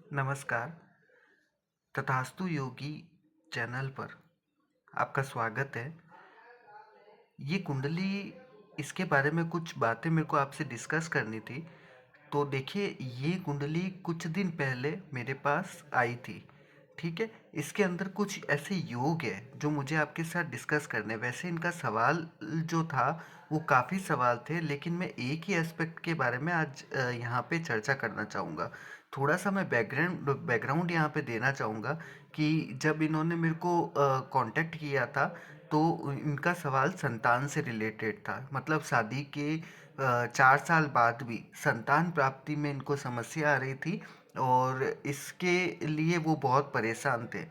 नमस्कार। तथास्तु योगी चैनल पर आपका स्वागत है। ये कुंडली, इसके बारे में कुछ बातें मेरे को आपसे डिस्कस करनी थी। तो देखिए, ये कुंडली कुछ दिन पहले मेरे पास आई थी। ठीक है, इसके अंदर कुछ ऐसे योग है जो मुझे आपके साथ डिस्कस करने हैं। वैसे इनका सवाल जो था वो काफ़ी सवाल थे, लेकिन मैं एक ही एस्पेक्ट के बारे में आज यहाँ पे चर्चा करना चाहूँगा। थोड़ा सा मैं बैकग्राउंड यहाँ पे देना चाहूँगा कि जब इन्होंने मेरे को कांटेक्ट किया था, तो इनका सवाल संतान से रिलेटेड था। मतलब शादी के 4 साल बाद भी संतान प्राप्ति में इनको समस्या आ रही थी, और इसके लिए वो बहुत परेशान थे।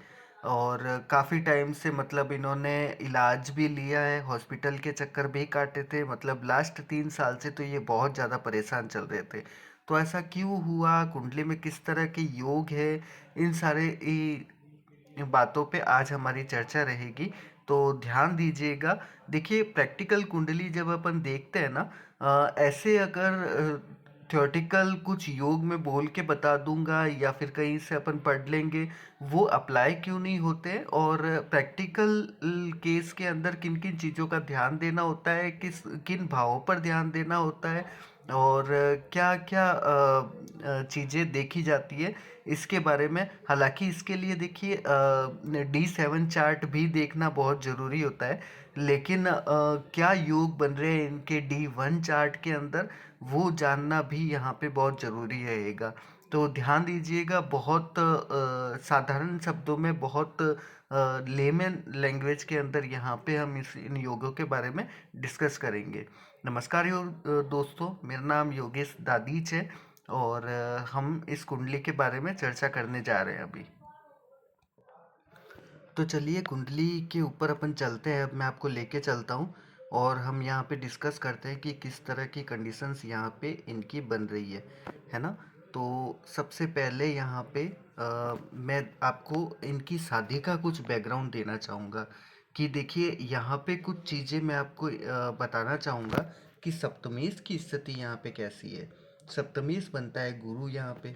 और काफ़ी टाइम से मतलब इन्होंने इलाज भी लिया है, हॉस्पिटल के चक्कर भी काटे थे। मतलब लास्ट 3 साल से तो ये बहुत ज़्यादा परेशान चल रहे थे। तो ऐसा क्यों हुआ, कुंडली में किस तरह के योग है, इन सारे बातों पे आज हमारी चर्चा रहेगी। तो ध्यान दीजिएगा। देखिए, प्रैक्टिकल कुंडली जब अपन देखते हैं ना, ऐसे अगर थ्योरेटिकल कुछ योग में बोल के बता दूंगा या फिर कहीं से अपन पढ़ लेंगे, वो अप्लाई क्यों नहीं होते। और प्रैक्टिकल केस के अंदर किन किन चीज़ों का ध्यान देना होता है, किस किन भावों पर ध्यान देना होता है, और क्या क्या चीज़ें देखी जाती है, इसके बारे में। हालांकि इसके लिए देखिए, D7 चार्ट भी देखना बहुत ज़रूरी होता है, लेकिन क्या योग बन रहे हैं इनके D1 चार्ट के अंदर, वो जानना भी यहाँ पे बहुत ज़रूरी रहेगा। तो ध्यान दीजिएगा। बहुत साधारण शब्दों में, बहुत लेमन लैंग्वेज के अंदर यहाँ पे हम इन योगों के बारे में डिस्कस करेंगे। नमस्कार दोस्तों, मेरा नाम योगेश दादीच है, और हम इस कुंडली के बारे में चर्चा करने जा रहे हैं अभी। तो चलिए, कुंडली के ऊपर अपन चलते हैं। अब मैं आपको लेके चलता हूँ, और हम यहाँ पे डिस्कस करते हैं कि किस तरह की कंडीशंस यहाँ पे इनकी बन रही है ना। तो सबसे पहले यहाँ पे मैं आपको इनकी शादी का कुछ बैकग्राउंड देना चाहूँगा। कि देखिए, यहाँ पे कुछ चीज़ें मैं आपको बताना चाहूँगा कि सप्तमेश की स्थिति यहाँ पे कैसी है। सप्तमेश बनता है गुरु यहाँ पे।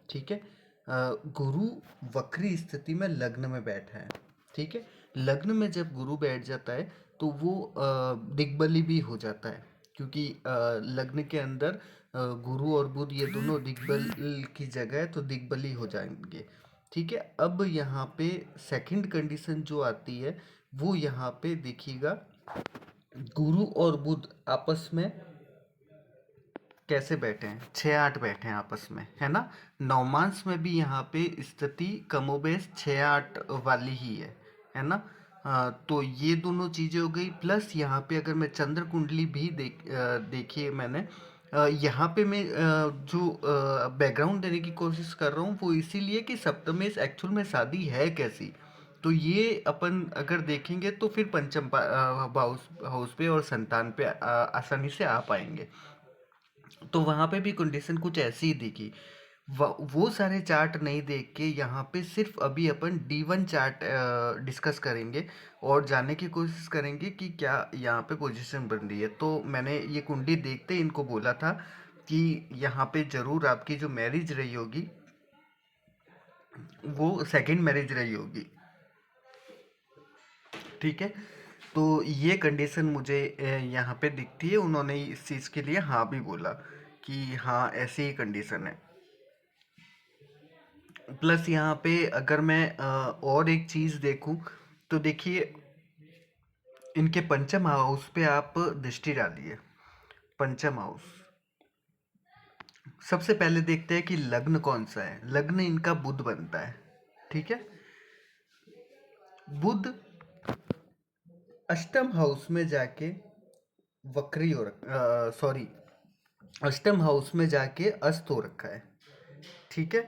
ठीक है, गुरु वक्री स्थिति में लग्न में बैठा है। ठीक है, लग्न में जब गुरु बैठ जाता है तो वो दिग्बली भी हो जाता है, क्योंकि लग्न के अंदर गुरु और बुध ये दोनों दिग्बल की जगह है, तो दिग्बली हो जाएंगे। ठीक है, अब यहाँ पे सेकंड कंडीशन जो आती है, वो यहाँ पे देखिएगा, गुरु और बुध आपस में कैसे बैठे हैं, 6-8 बैठे हैं आपस में, है ना। नवमांश में भी यहाँ पे स्थिति कमोबेश 6-8 वाली ही है ना। तो ये दोनों चीज़ें हो गई। प्लस यहाँ पे अगर मैं चंद्र कुंडली भी देखिए मैंने, यहाँ पे मैं जो बैकग्राउंड देने की कोशिश कर रहा हूँ वो इसीलिए कि सप्तमेश एक्चुअल में शादी है कैसी। तो ये अपन अगर देखेंगे तो फिर पंचम हाउस हाउस पे और संतान पे आसानी से आ पाएंगे। तो वहाँ पे भी कंडीशन कुछ ऐसी ही दिखी। वो सारे चार्ट नहीं देख के यहाँ पे सिर्फ अभी अपन D1 चार्ट डिस्कस करेंगे, और जानने की कोशिश करेंगे कि क्या यहाँ पे पोजीशन बन रही है। तो मैंने ये कुंडली देखते ही इनको बोला था कि यहाँ पे ज़रूर आपकी जो मैरिज रही होगी वो सेकंड मैरिज रही होगी। ठीक है, तो ये कंडीशन मुझे यहाँ पे दिखती है। उन्होंने इस चीज़ के लिए हाँ भी बोला कि हाँ, ऐसी ही कंडीशन है। प्लस यहाँ पे अगर मैं और एक चीज़ देखूं, तो देखिए, इनके पंचम हाउस पे आप दृष्टि डालिए। पंचम हाउस, सबसे पहले देखते हैं कि लग्न कौन सा है। लग्न इनका बुध बनता है। ठीक है, बुध अष्टम हाउस में जाके वक्री हो रखा, सॉरी, अष्टम हाउस में जाके अस्त हो रखा है। ठीक है,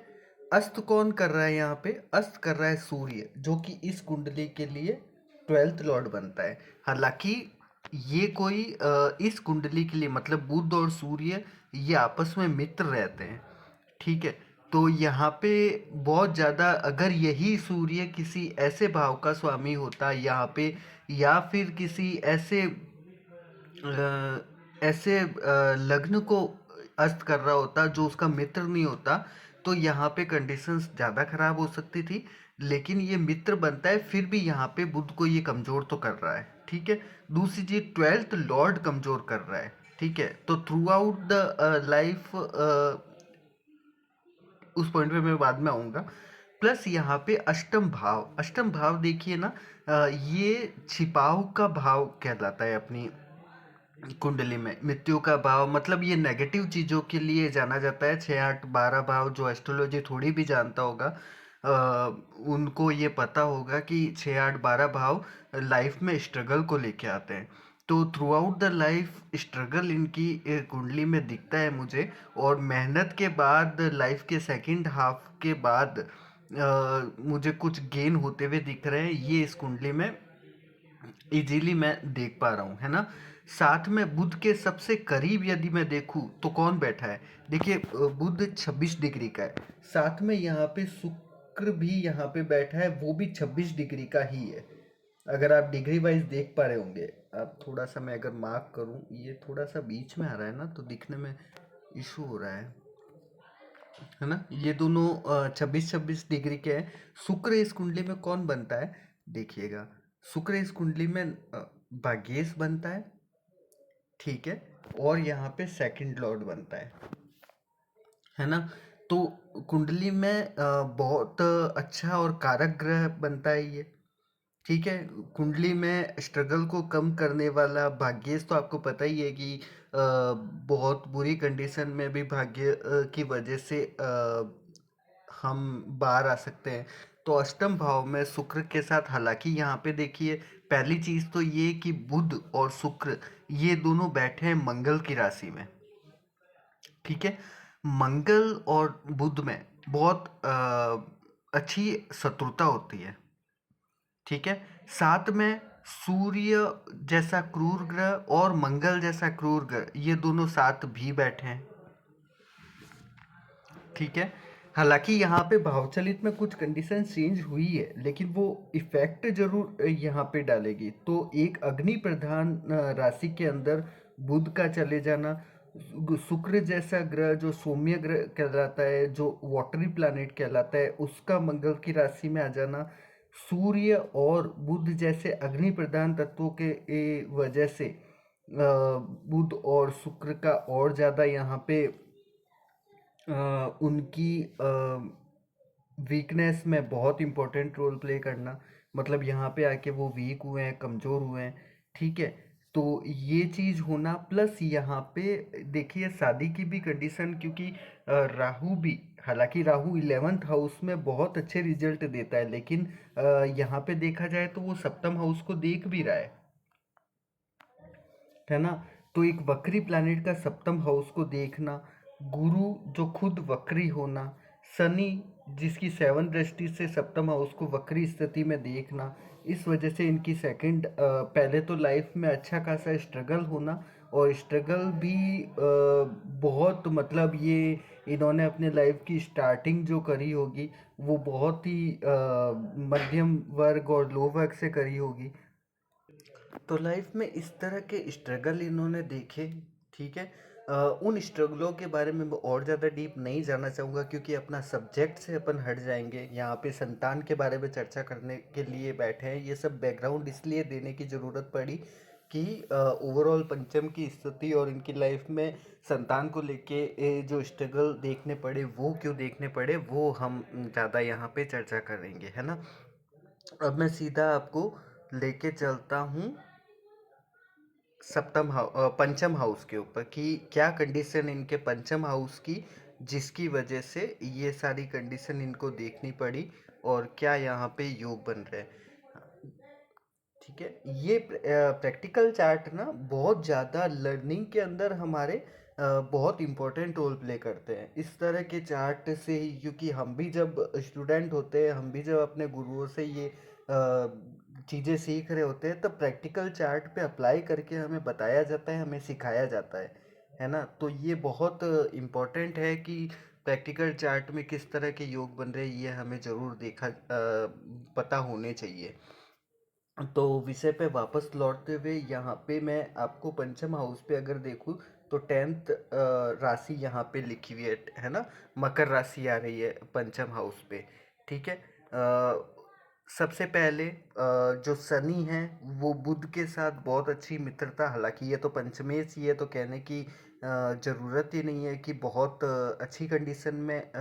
अस्त कौन कर रहा है यहाँ पे? अस्त कर रहा है सूर्य, जो कि इस कुंडली के लिए 12th लॉर्ड बनता है। हालांकि ये कोई इस कुंडली के लिए, मतलब बुध और सूर्य ये आपस में मित्र रहते हैं। ठीक है, तो यहाँ पे बहुत ज़्यादा, अगर यही सूर्य किसी ऐसे भाव का स्वामी होता यहाँ पे, या फिर किसी ऐसे लग्न को अस्त कर रहा होता जो उसका मित्र नहीं होता, तो यहाँ पे कंडीशंस ज़्यादा खराब हो सकती थी, लेकिन ये मित्र बनता है, फिर भी यहाँ पे बुध को ये कमज़ोर तो कर रहा है, ठीक है। दूसरी चीज़, 12th लॉर्ड कमज़ोर कर रहा है, ठीक है। तो थ्रू आउट द लाइफ, उस पॉइंट पे मैं बाद में आऊँगा। प्लस यहाँ पे अष्टम भाव देखिए ना, ये छिपाव का भाव कहलाता है अपनी कुंडली में। मृत्यु का भाव मतलब ये नेगेटिव चीज़ों के लिए जाना जाता है। 6 8 12 भाव जो एस्ट्रोलॉजी थोड़ी भी जानता होगा, उनको ये पता होगा कि 6 8 12 भाव लाइफ में स्ट्रगल को लेके आते हैं। तो through out the life struggle इनकी कुंडली में दिखता है मुझे। और मेहनत के बाद लाइफ के सेकंड हाफ के बाद मुझे कुछ गेन होते हुए दिख रहे हैं, ये इस कुंडली में इजीली मैं देख पा रहा हूँ, है ना। साथ में बुध के सबसे करीब यदि मैं देखूँ तो कौन बैठा है, देखिए बुध 26 डिग्री का है। साथ में यहाँ पे शुक्र भी यहाँ पे बैठा है, वो भी 26 डिग्री का ही है। अगर आप डिग्री वाइज देख पा रहे होंगे, आप थोड़ा सा, मैं अगर मार्क करूँ, ये थोड़ा सा बीच में आ रहा है ना, तो दिखने में इशू हो रहा है ना। ये दोनों 26 26 डिग्री के हैं। शुक्र इस कुंडली में कौन बनता है, देखिएगा। शुक्र इस कुंडली में भाग्येश बनता है, ठीक है। और यहाँ पे सेकंड लॉर्ड बनता है ना। तो कुंडली में बहुत अच्छा और कारक ग्रह बनता है ये, ठीक है। कुंडली में स्ट्रगल को कम करने वाला भाग्येश, तो आपको पता ही है कि बहुत बुरी कंडीशन में भी भाग्य की वजह से हम बाहर आ सकते हैं। तो अष्टम भाव में शुक्र के साथ, हालांकि यहाँ पे देखिए, पहली चीज तो ये कि बुध और शुक्र ये दोनों बैठे हैं मंगल की राशि में, ठीक है। मंगल और बुध में बहुत अच्छी शत्रुता होती है, ठीक है। साथ में सूर्य जैसा क्रूर ग्रह और मंगल जैसा क्रूर ग्रह, ये दोनों साथ भी बैठे हैं, ठीक है। हालांकि यहाँ पे भावचलित में कुछ कंडीशन चेंज हुई है, लेकिन वो इफेक्ट जरूर यहाँ पे डालेगी। तो एक अग्नि प्रधान राशि के अंदर बुध का चले जाना, शुक्र जैसा ग्रह जो सौम्य ग्रह कहलाता है, जो वाटरी प्लैनेट कहलाता है, उसका मंगल की राशि में आ जाना, सूर्य और बुध जैसे अग्नि प्रधान तत्वों के वजह से बुध और शुक्र का और ज़्यादा यहाँ पे उनकी वीकनेस में बहुत इम्पोर्टेंट रोल प्ले करना, मतलब यहाँ पे आके वो वीक हुए हैं, कमज़ोर हुए हैं, ठीक है। तो ये चीज़ होना, प्लस यहाँ पे देखिए शादी की भी कंडीशन, क्योंकि राहु भी, हालांकि राहु 11th हाउस में बहुत अच्छे रिजल्ट देता है, लेकिन यहाँ पे देखा जाए तो वो सप्तम हाउस को देख भी रहा है ना। तो एक वक्री प्लैनेट का सप्तम हाउस को देखना, गुरु जो खुद वक्री होना, शनि जिसकी 7th दृष्टि से सप्तम हाउस को वक्री स्थिति में देखना, इस वजह से इनकी सेकंड, पहले तो लाइफ में अच्छा खासा स्ट्रगल होना, और स्ट्रगल भी बहुत, मतलब ये इन्होंने अपने लाइफ की स्टार्टिंग जो करी होगी वो बहुत ही मध्यम वर्ग और लो वर्ग से करी होगी। तो लाइफ में इस तरह के स्ट्रगल इन्होंने देखे, ठीक है। उन स्ट्रगलों के बारे में मैं और ज़्यादा डीप नहीं जाना चाहूँगा, क्योंकि अपना सब्जेक्ट से अपन हट जाएंगे। यहाँ पे संतान के बारे में चर्चा करने के लिए बैठे हैं, ये सब बैकग्राउंड इसलिए देने की ज़रूरत पड़ी कि ओवरऑल पंचम की स्थिति और इनकी लाइफ में संतान को लेके जो स्ट्रगल देखने पड़े, वो क्यों देखने पड़े, वो हम ज़्यादा यहाँ पे चर्चा करेंगे, है ना। अब मैं सीधा आपको लेके चलता हूँ पंचम हाउस के ऊपर, कि क्या कंडीशन इनके पंचम हाउस की, जिसकी वजह से ये सारी कंडीशन इनको देखनी पड़ी, और क्या यहाँ पे योग बन रहे हैं, ठीक है। ये प्रैक्टिकल चार्ट ना बहुत ज़्यादा लर्निंग के अंदर हमारे बहुत इम्पोर्टेंट रोल प्ले करते हैं, इस तरह के चार्ट से ही। क्योंकि हम भी जब स्टूडेंट होते हैं, हम भी जब अपने गुरुओं से ये चीज़ें सीख रहे होते हैं, तब प्रैक्टिकल चार्ट पे अप्लाई करके हमें बताया जाता है, हमें सिखाया जाता है ना। तो ये बहुत इम्पोर्टेंट है कि प्रैक्टिकल चार्ट में किस तरह के योग बन रहे हैं, ये हमें ज़रूर पता होने चाहिए। तो विषय पे वापस लौटते हुए, यहाँ पे मैं आपको पंचम हाउस पे अगर देखूँ, तो 10th राशि यहाँ पे लिखी हुई है ना, मकर राशि आ रही है पंचम हाउस पे। ठीक है। सबसे पहले जो शनि है वो बुध के साथ बहुत अच्छी मित्रता, हालांकि ये तो पंचमेश, ये तो कहने की ज़रूरत ही नहीं है कि बहुत अच्छी कंडीशन में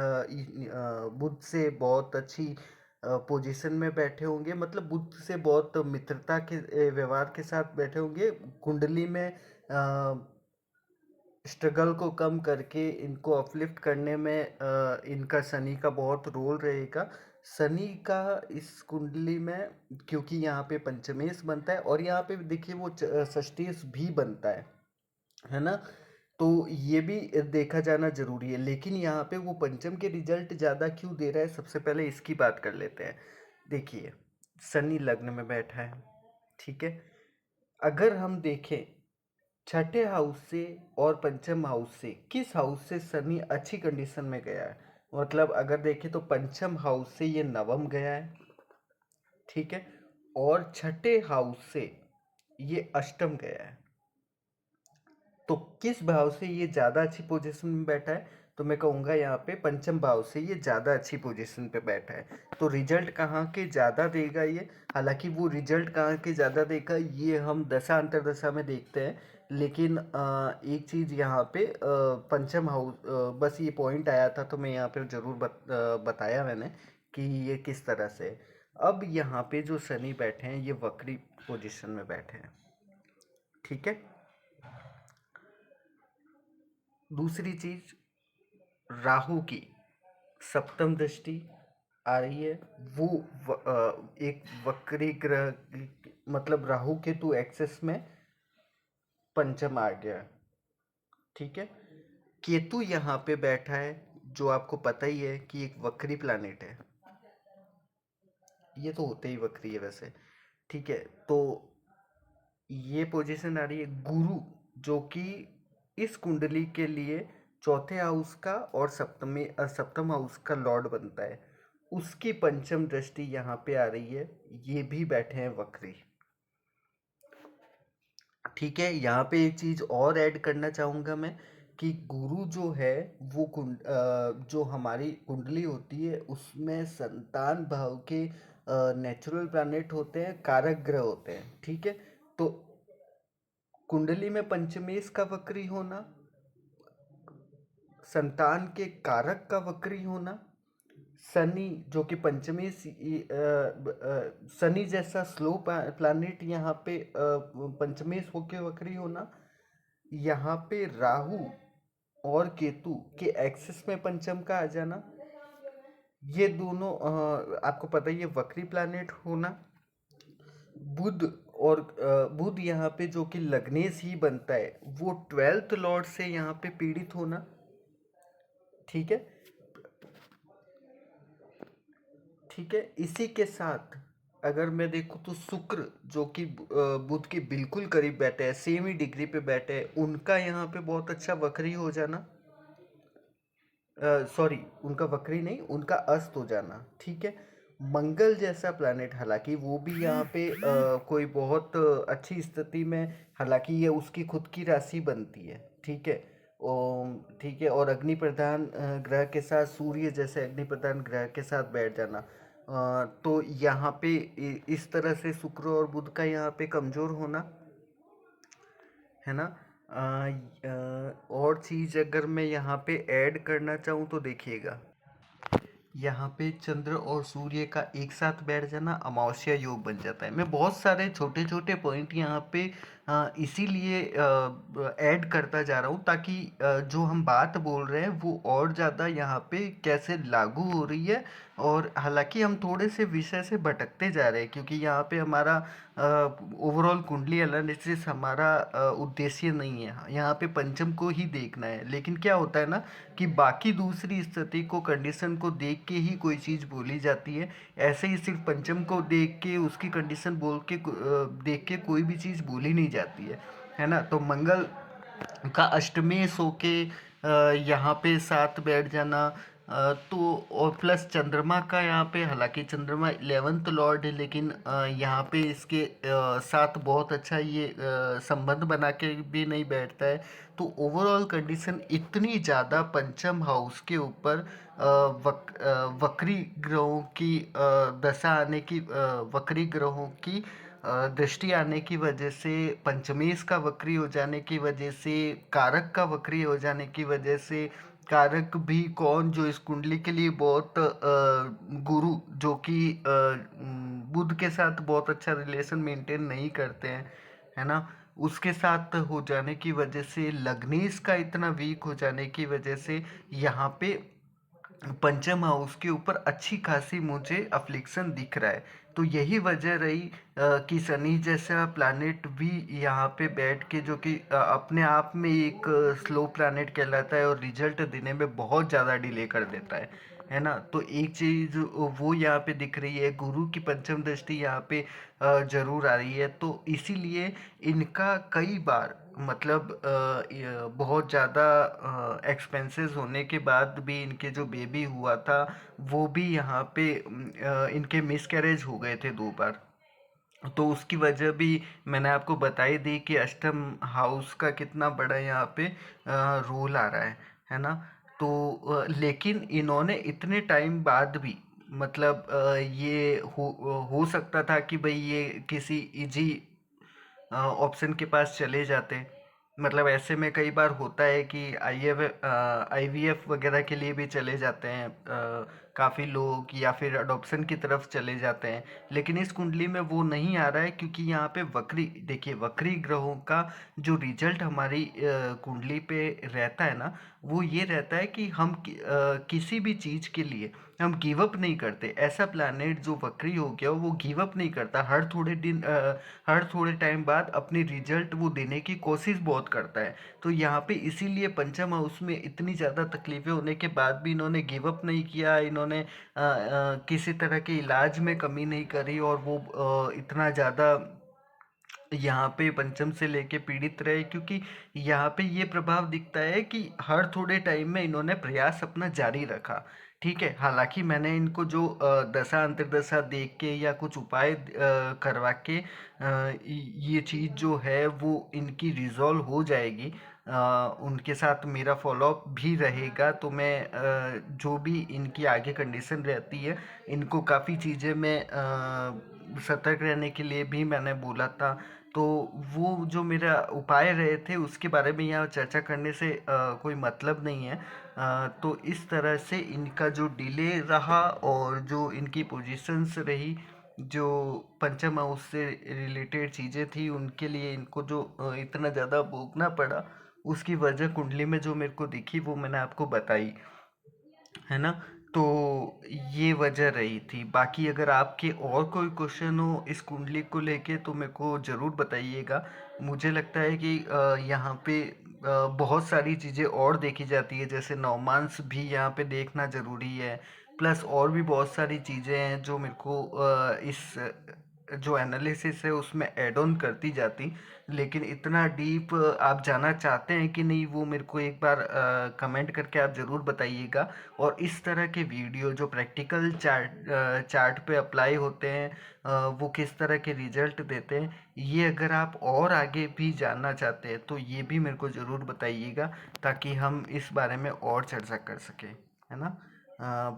बुध से बहुत अच्छी पोजीशन में बैठे होंगे, मतलब बुध से बहुत मित्रता के व्यवहार के साथ बैठे होंगे। कुंडली में स्ट्रगल को कम करके इनको अपलिफ्ट करने में इनका शनि का बहुत रोल रहेगा। शनि का इस कुंडली में, क्योंकि यहाँ पे पंचमेश बनता है और यहाँ पे देखिए वो षष्ठेश भी बनता है ना, तो ये भी देखा जाना जरूरी है। लेकिन यहाँ पे वो पंचम के रिजल्ट ज़्यादा क्यों दे रहा है, सबसे पहले इसकी बात कर लेते हैं। देखिए, शनि लग्न में बैठा है, ठीक है। अगर हम देखें छठे हाउस से और पंचम हाउस से, किस हाउस से शनि अच्छी कंडीशन में गया है, मतलब अगर देखें तो पंचम हाउस से ये नवम गया है, ठीक है, और छठे हाउस से ये अष्टम गया है। तो किस भाव से ये ज़्यादा अच्छी पोजीशन में बैठा है, तो मैं कहूँगा यहाँ पे पंचम भाव से ये ज़्यादा अच्छी पोजीशन पे बैठा है। तो रिजल्ट कहाँ के ज़्यादा देगा ये, हालांकि वो रिजल्ट कहाँ के ज़्यादा देगा ये हम दशा अंतरदशा में देखते हैं। लेकिन एक चीज़ यहाँ पे पंचम हाउस, बस ये पॉइंट आया था तो मैं यहाँ पे ज़रूर बताया मैंने कि ये किस तरह से। अब यहाँ पे जो शनि बैठे हैं ये वक्री पोजीशन में बैठे हैं, ठीक है। दूसरी चीज, राहु की सप्तम दृष्टि आ रही है, वो एक वक्री ग्रह, मतलब राहु केतु एक्सेस में पंचम आ गया, ठीक है। केतु यहाँ पे बैठा है, जो आपको पता ही है कि एक वक्री प्लैनेट है, ये तो होते ही वक्री है वैसे, ठीक है। तो ये पोजीशन आ रही है गुरु, जो कि इस कुंडली के लिए चौथे हाउस का और सप्तम हाउस का लॉर्ड बनता है, उसकी पंचम दृष्टि यहाँ पे आ रही है, ये भी बैठे हैं वक्री, ठीक है। यहाँ पे एक चीज और ऐड करना चाहूंगा मैं कि गुरु जो है वो जो हमारी कुंडली होती है उसमें संतान भाव के नेचुरल प्लैनेट होते हैं, कारक ग्रह होते हैं, ठीक है। तो कुंडली में पंचमेश का वक्री होना, संतान के कारक का वक्री होना, शनि जो कि पंचमी शनि जैसा स्लो प्लैनेट यहाँ पे पंचमेश होके वक्री होना, यहाँ पे राहु और केतु के एक्सिस में पंचम का आ जाना, ये दोनों आपको पता ही है वक्री प्लैनेट होना। बुध और बुध यहाँ पे जो कि लग्नेश ही बनता है, वो 12th लॉर्ड से यहाँ पे पीड़ित होना, ठीक है। ठीक है, इसी के साथ अगर मैं देखूँ तो शुक्र जो कि बुध के बिल्कुल करीब बैठे हैं, सेम ही डिग्री पे बैठे हैं, उनका यहाँ पे बहुत अच्छा वक्री हो जाना, सॉरी उनका वक्री नहीं, उनका अस्त हो जाना, ठीक है। मंगल जैसा प्लैनेट, हालांकि वो भी यहाँ पे कोई बहुत अच्छी स्थिति में, हालांकि ये उसकी खुद की राशि बनती है, ठीक है। ठीक है, और अग्नि प्रधान ग्रह के साथ, सूर्य जैसे अग्नि प्रधान ग्रह के साथ बैठ जाना, तो यहाँ पे इस तरह से शुक्र और बुध का यहाँ पे कमजोर होना, है ना। और चीज़ अगर मैं यहाँ पे ऐड करना चाहूँ तो देखिएगा, यहाँ पे चंद्र और सूर्य का एक साथ बैठ जाना अमावस्या योग बन जाता है। मैं बहुत सारे छोटे छोटे पॉइंट यहाँ पे इसीलिए ऐड करता जा रहा हूँ ताकि जो हम बात बोल रहे हैं वो और ज़्यादा यहाँ पे कैसे लागू हो रही है। और हालांकि हम थोड़े से विषय से भटकते जा रहे हैं क्योंकि यहाँ पे हमारा ओवरऑल कुंडली एनालिसिस हमारा उद्देश्य नहीं है, यहाँ पे पंचम को ही देखना है। लेकिन क्या होता है ना कि बाकी दूसरी स्थिति को, कंडीशन को देख के ही कोई चीज़ बोली जाती है, ऐसे ही सिर्फ पंचम को देख के उसकी कंडीशन देख के कोई भी चीज़ बोली नहीं जाती है ना। तो मंगल का अष्टमेश होके यहाँ पे साथ बैठ जाना, तो और प्लस चंद्रमा का यहाँ पे, हालांकि चंद्रमा 11th लॉर्ड है, लेकिन यहाँ पे इसके साथ बहुत अच्छा ये संबंध बना के भी नहीं बैठता है। तो ओवरऑल कंडीशन इतनी ज़्यादा पंचम हाउस के ऊपर वक्री ग्रहों की दशा आने की, वक्री ग्रहों की दृष्टि आने की वजह से, पंचमेश का वक्री हो जाने की वजह से, कारक का वक्री हो जाने की वजह से, कारक भी कौन, जो इस कुंडली के लिए बहुत गुरु, जो कि बुध के साथ बहुत अच्छा रिलेशन मेंटेन नहीं करते हैं, है ना, उसके साथ हो जाने की वजह से, लग्नेश का इतना वीक हो जाने की वजह से यहाँ पे पंचम हाउस के ऊपर अच्छी खासी मुझे अफ्लिक्शन दिख रहा है। तो यही वजह रही कि शनि जैसा प्लैनेट भी यहाँ पे बैठ के, जो कि अपने आप में एक स्लो प्लैनेट कहलाता है और रिजल्ट देने में बहुत ज़्यादा डिले कर देता है ना। तो एक चीज़ वो यहाँ पे दिख रही है, गुरु की पंचम दृष्टि यहाँ पे जरूर आ रही है। तो इसीलिए इनका कई बार, मतलब बहुत ज़्यादा एक्सपेंसेस होने के बाद भी इनके जो बेबी हुआ था, वो भी यहाँ पे इनके मिसकैरेज हो गए थे 2 बार। तो उसकी वजह भी मैंने आपको बताई दी कि अष्टम हाउस का कितना बड़ा यहाँ पे रोल आ रहा है ना। तो लेकिन इन्होंने इतने टाइम बाद भी, मतलब ये हो सकता था कि भाई ये किसी इजी ऑप्शन के पास चले जाते। मतलब ऐसे में कई बार होता है कि आईवीएफ वगैरह के लिए भी चले जाते हैं काफ़ी लोग, या फिर अडॉप्शन की तरफ चले जाते हैं। लेकिन इस कुंडली में वो नहीं आ रहा है, क्योंकि यहाँ पे वक्री, देखिए वक्री ग्रहों का जो रिजल्ट हमारी कुंडली पे रहता है ना, वो ये रहता है कि हम किसी भी चीज़ के लिए हम गिव अप नहीं करते। ऐसा प्लैनेट जो वक्री हो गया वो गिव अप नहीं करता, हर थोड़े टाइम बाद अपनी रिजल्ट वो देने की कोशिश बहुत करता है। तो यहाँ पे इसीलिए पंचम हाउस में इतनी ज़्यादा तकलीफें होने के बाद भी इन्होंने गिव अप नहीं किया, इन्होंने किसी तरह के इलाज में कमी नहीं करी, और वो इतना ज़्यादा यहाँ पे पंचम से लेके पीड़ित रहे, क्योंकि यहाँ पे ये प्रभाव दिखता है कि हर थोड़े टाइम में इन्होंने प्रयास अपना जारी रखा। ठीक है, हालांकि मैंने इनको जो दशा अंतर्दशा देख के या कुछ उपाय करवा के ये चीज़ जो है वो इनकी रिजॉल्व हो जाएगी। उनके साथ मेरा फॉलोअप भी रहेगा। तो मैं जो भी इनकी आगे कंडीशन रहती है, इनको काफ़ी चीज़ें मैं सतर्क रहने के लिए भी मैंने बोला था। तो वो जो मेरा उपाय रहे थे उसके बारे में यहाँ चर्चा करने से कोई मतलब नहीं है। तो इस तरह से इनका जो डिले रहा और जो इनकी पोजीशंस रही, जो पंचम हाउस से रिलेटेड चीज़ें थी, उनके लिए इनको जो इतना ज़्यादा भोगना पड़ा, उसकी वजह कुंडली में जो मेरे को दिखी वो मैंने आपको बताई, है ना। तो ये वजह रही थी। बाकी अगर आपके और कोई क्वेश्चन हो इस कुंडली को लेके तो मेरे को ज़रूर बताइएगा। मुझे लगता है कि यहाँ पे बहुत सारी चीज़ें और देखी जाती है, जैसे नवमांस भी यहाँ पे देखना ज़रूरी है। प्लस और भी बहुत सारी चीज़ें हैं जो मेरे को इस जो एनालिसिस है उसमें ऐड ऑन करती जाती। लेकिन इतना डीप आप जाना चाहते हैं कि नहीं, वो मेरे को एक बार कमेंट करके आप ज़रूर बताइएगा। और इस तरह के वीडियो जो प्रैक्टिकल चार्ट पे अप्लाई होते हैं, वो किस तरह के रिजल्ट देते हैं, ये अगर आप और आगे भी जानना चाहते हैं तो ये भी मेरे को ज़रूर बताइएगा, ताकि हम इस बारे में और चर्चा कर सकें, है ना।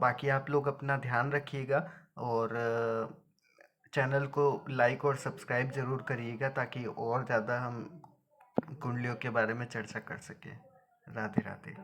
बाकी आप लोग अपना ध्यान रखिएगा, और चैनल को लाइक और सब्सक्राइब ज़रूर करिएगा, ताकि और ज़्यादा हम कुंडलियों के बारे में चर्चा कर सकें। राधे राधे।